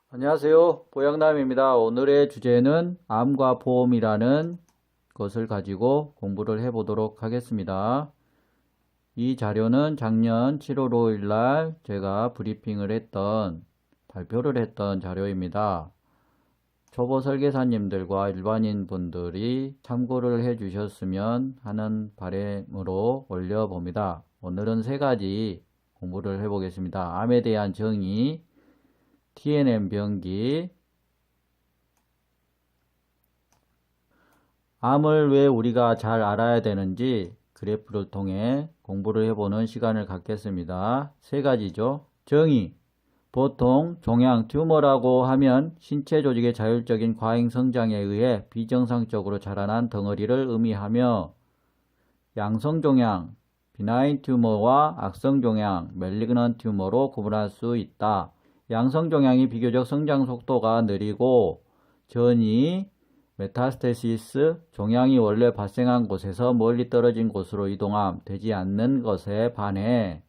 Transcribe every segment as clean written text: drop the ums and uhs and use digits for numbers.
안녕하세요. 보양남입니다. 오늘의 주제는 암과 보험이라는 것을 가지고 공부를 해보도록 하겠습니다. 이 자료는 작년 7월 5일 날 제가 브리핑을 했던, 발표를 했던 자료입니다. 초보 설계사님들과 일반인 분들이 참고를 해 주셨으면 하는 바람으로 올려봅니다. 오늘은 세 가지 공부를 해보겠습니다. 암에 대한 정의, TNM 병기, 암을 왜 우리가 잘 알아야 되는지 그래프를 통해 공부를 해보는 시간을 갖겠습니다. 세 가지죠. 정의, 보통 종양 튜머라고 하면 신체 조직의 자율적인 과잉 성장에 의해 비정상적으로 자라난 덩어리를 의미하며, 양성 종양, 비나인 튜머와 악성 종양, 멜리그넌트 튜머로 구분할 수 있다. 양성 종양이 비교적 성장 속도가 느리고 전이 메타스테시스, 종양이 원래 발생한 곳에서 멀리 떨어진 곳으로 이동함 되지 않는 것에 반해,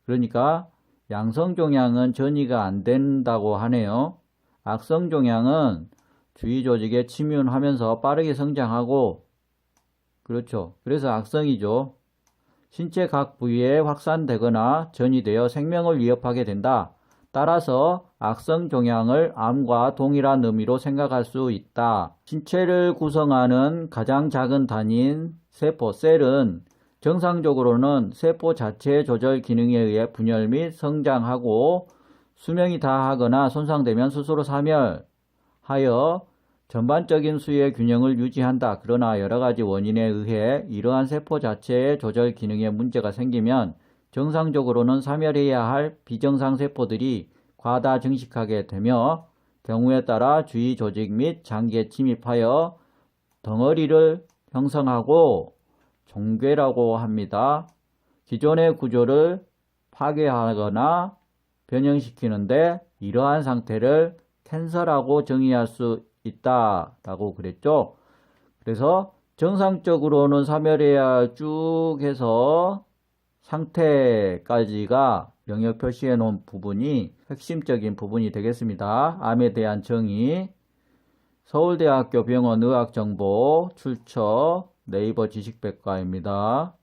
그러니까 양성 종양은 전이가 안 된다고 하네요. 악성 종양은 주위 조직에 침윤하면서 빠르게 성장하고, 그렇죠. 그래서 악성이죠. 신체 각 부위에 확산되거나 전이되어 생명을 위협하게 된다. 따라서 악성 종양을 암과 동일한 의미로 생각할 수 있다. 신체를 구성하는 가장 작은 단위인 세포, 셀은 정상적으로는 세포 자체의 조절 기능에 의해 분열 및 성장하고, 수명이 다하거나 손상되면 스스로 사멸하여 전반적인 수의 균형을 유지한다. 그러나 여러가지 원인에 의해 이러한 세포 자체의 조절 기능에 문제가 생기면 정상적으로는 사멸해야 할 비정상 세포들이 과다 증식하게 되며, 경우에 따라 주위 조직 및 장기에 침입하여 덩어리를 형성하고 종괴라고 합니다. 기존의 구조를 파괴하거나 변형시키는데 이러한 상태를 캔서라고 정의할 수 있다라고 그랬죠. 그래서 정상적으로는 사멸해야 쭉 해서 상태까지가 영역 표시해 놓은 부분이 핵심적인 부분이 되겠습니다. 암에 대한 정의, 서울대학교 병원 의학정보 출처 네이버 지식백과입니다.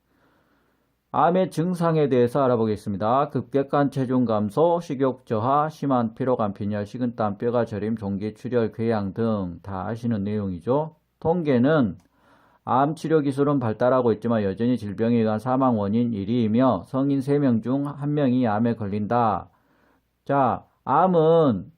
암의 증상에 대해서 알아보겠습니다. 급격한 체중 감소, 식욕 저하, 심한 피로감, 빈혈, 식은땀, 뼈가 저림, 종기, 출혈, 궤양 등 다 아시는 내용이죠. 통계는 암 치료 기술은 발달하고 있지만 여전히 질병에 의한 사망 원인 1위이며 성인 3명 중 1명이 암에 걸린다. 자, 암은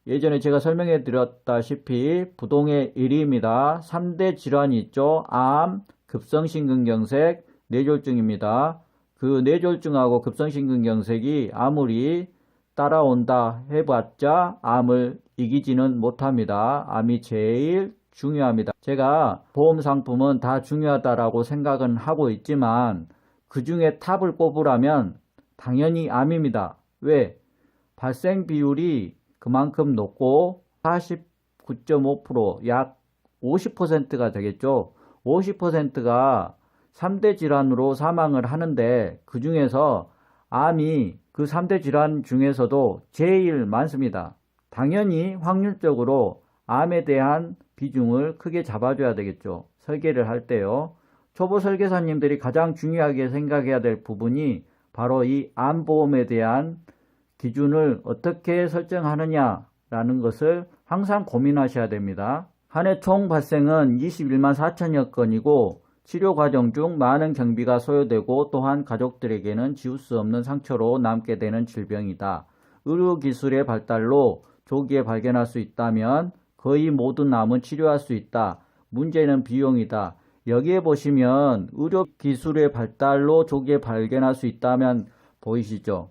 예전에 제가 설명해 드렸다시피 부동의 1위입니다. 3대 질환이 있죠. 암, 급성심근경색, 뇌졸중입니다. 그 뇌졸중하고 급성심근경색이 아무리 따라온다 해봤자 암을 이기지는 못합니다. 암이 제일 중요합니다. 제가 보험 상품은 다 중요하다라고 생각은 하고 있지만 그 중에 탑을 꼽으라면 당연히 암입니다. 왜? 발생 비율이 그만큼 높고 49.5%, 약 50%가 되겠죠. 50%가 3대 질환으로 사망을 하는데 그 중에서 암이 그 3대 질환 중에서도 제일 많습니다. 당연히 확률적으로 암에 대한 비중을 크게 잡아줘야 되겠죠. 설계를 할 때요. 초보 설계사님들이 가장 중요하게 생각해야 될 부분이 바로 이 암보험에 대한 기준을 어떻게 설정하느냐라는 것을 항상 고민하셔야 됩니다. 한 해 총 발생은 21만 4천여 건이고 치료 과정 중 많은 경비가 소요되고 또한 가족들에게는 지울 수 없는 상처로 남게 되는 질병이다. 의료기술의 발달로 조기에 발견할 수 있다면 거의 모든 암은 치료할 수 있다. 문제는 비용이다. 여기에 보시면 의료기술의 발달로 조기에 발견할 수 있다면 보이시죠?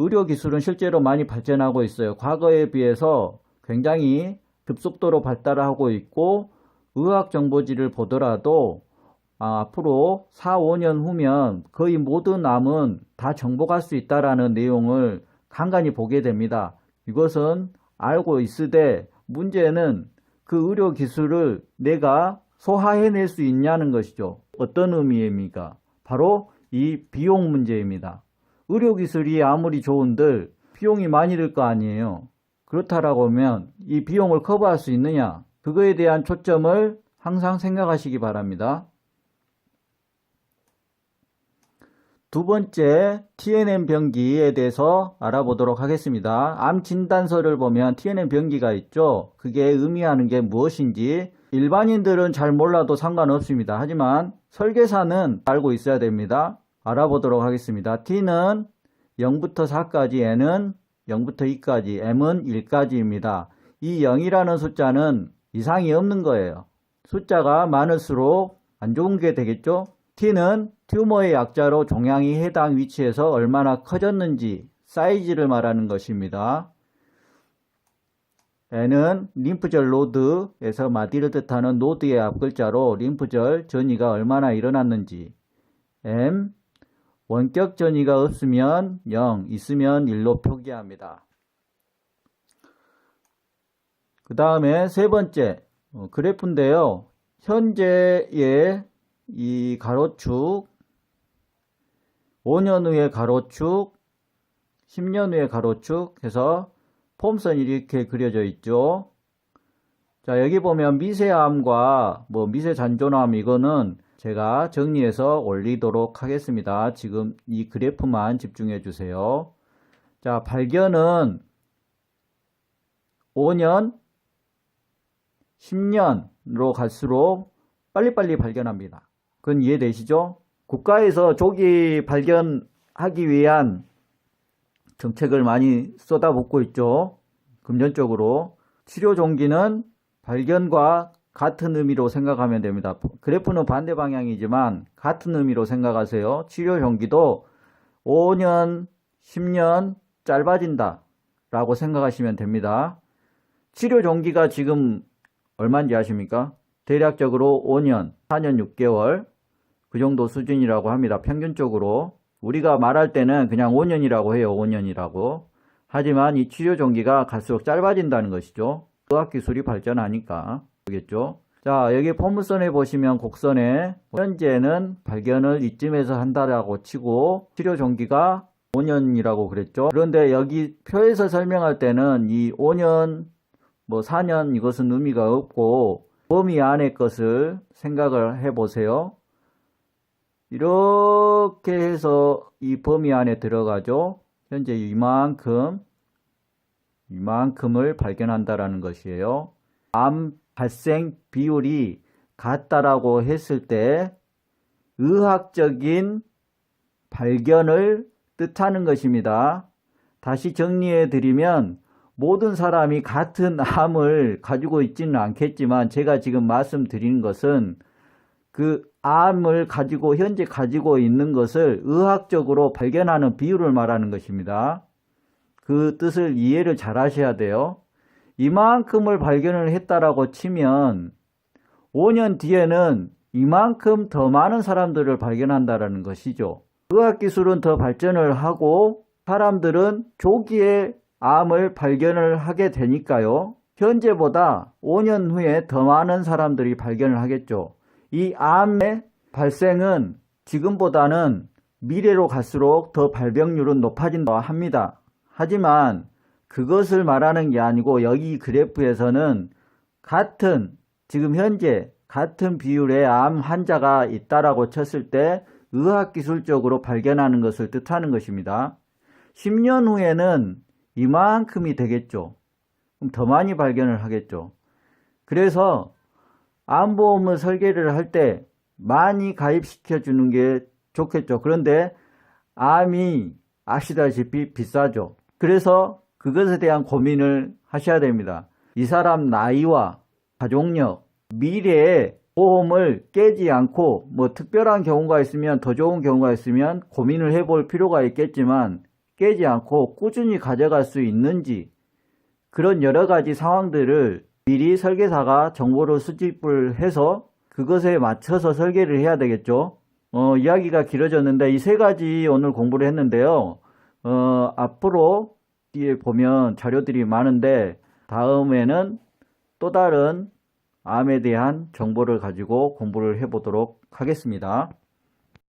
의료기술은 실제로 많이 발전하고 있어요. 과거에 비해서 굉장히 급속도로 발달하고 있고, 의학정보지를 보더라도 앞으로 4, 5년 후면 거의 모든 암은 다 정복할 수 있다라는 내용을 간간히 보게 됩니다. 이것은 알고 있으되 문제는 그 의료 기술을 내가 소화해낼 수 있냐는 것이죠. 어떤 의미입니까? 바로 이 비용 문제입니다. 의료 기술이 아무리 좋은들 비용이 많이 들 거 아니에요. 그렇다라고 하면 이 비용을 커버할 수 있느냐? 그거에 대한 초점을 항상 생각하시기 바랍니다. 두 번째, TNM 병기에 대해서 알아보도록 하겠습니다. 암 진단서를 보면 TNM 병기가 있죠. 그게 의미하는 게 무엇인지 일반인들은 잘 몰라도 상관없습니다. 하지만 설계사는 알고 있어야 됩니다. 알아보도록 하겠습니다. T는 0부터 4까지, N은 0부터 2까지, M은 1까지입니다. 이 0이라는 숫자는 이상이 없는 거예요. 숫자가 많을수록 안 좋은 게 되겠죠. T는 튜머의 약자로 종양이 해당 위치에서 얼마나 커졌는지 사이즈를 말하는 것입니다. N은 림프절 노드에서 마디를 뜻하는 노드의 앞글자로 림프절 전이가 얼마나 일어났는지, M, 원격 전이가 없으면 0, 있으면 1로 표기합니다. 그 다음에 세 번째 그래프인데요. 현재의 이 가로축, 5년 후의 가로축, 10년 후의 가로축 해서 폼선이 이렇게 그려져 있죠. 자, 여기 보면 미세암과 미세잔존암 이거는 제가 정리해서 올리도록 하겠습니다. 지금 이 그래프만 집중해 주세요. 자, 발견은 5년, 10년으로 갈수록 빨리빨리 발견합니다. 그건 이해되시죠? 국가에서 조기 발견하기 위한 정책을 많이 쏟아붓고 있죠. 금전적으로. 치료 종기는 발견과 같은 의미로 생각하면 됩니다. 그래프는 반대 방향이지만 같은 의미로 생각하세요. 치료 종기도 5년, 10년 짧아진다 라고 생각하시면 됩니다. 치료 종기가 지금 얼마인지 아십니까? 대략적으로 5년, 4년 6개월 그 정도 수준이라고 합니다. 평균적으로. 우리가 말할 때는 그냥 5년이라고 해요. 5년이라고. 하지만 이 치료 종기가 갈수록 짧아진다는 것이죠. 의학기술이 발전하니까. 그겠죠? 자, 여기 포물선에 보시면 곡선에 현재는 발견을 이쯤에서 한다라고 치고 치료 종기가 5년이라고 그랬죠. 그런데 여기 표에서 설명할 때는 이 5년, 4년 이것은 의미가 없고 범위 안의 것을 생각을 해보세요. 이렇게 해서 이 범위 안에 들어가죠. 현재 이만큼을 발견한다라는 것이에요. 암 발생 비율이 같다라고 했을 때 의학적인 발견을 뜻하는 것입니다. 다시 정리해 드리면 모든 사람이 같은 암을 가지고 있지는 않겠지만 제가 지금 말씀드리는 것은 그 암을 현재 가지고 있는 것을 의학적으로 발견하는 비율을 말하는 것입니다. 그 뜻을 이해를 잘 하셔야 돼요. 이만큼을 발견을 했다라고 치면 5년 뒤에는 이만큼 더 많은 사람들을 발견한다라는 것이죠. 의학기술은 더 발전을 하고 사람들은 조기에 암을 발견을 하게 되니까요. 현재보다 5년 후에 더 많은 사람들이 발견을 하겠죠. 이 암의 발생은 지금보다는 미래로 갈수록 더 발병률은 높아진다고 합니다. 하지만 그것을 말하는 게 아니고 여기 그래프에서는 지금 현재 같은 비율의 암 환자가 있다라고 쳤을 때 의학기술적으로 발견하는 것을 뜻하는 것입니다. 10년 후에는 이만큼이 되겠죠. 그럼 더 많이 발견을 하겠죠. 그래서 암보험을 설계를 할 때 많이 가입시켜 주는 게 좋겠죠. 그런데 암이 아시다시피 비싸죠. 그래서 그것에 대한 고민을 하셔야 됩니다. 이 사람 나이와 가족력, 미래에 보험을 깨지 않고 특별한 경우가 있으면 더 좋은 경우가 있으면 고민을 해볼 필요가 있겠지만 깨지 않고 꾸준히 가져갈 수 있는지 그런 여러 가지 상황들을 미리 설계사가 정보를 수집을 해서 그것에 맞춰서 설계를 해야 되겠죠. 이야기가 길어졌는데 이 세 가지 오늘 공부를 했는데요. 앞으로 뒤에 보면 자료들이 많은데 다음에는 또 다른 암에 대한 정보를 가지고 공부를 해보도록 하겠습니다.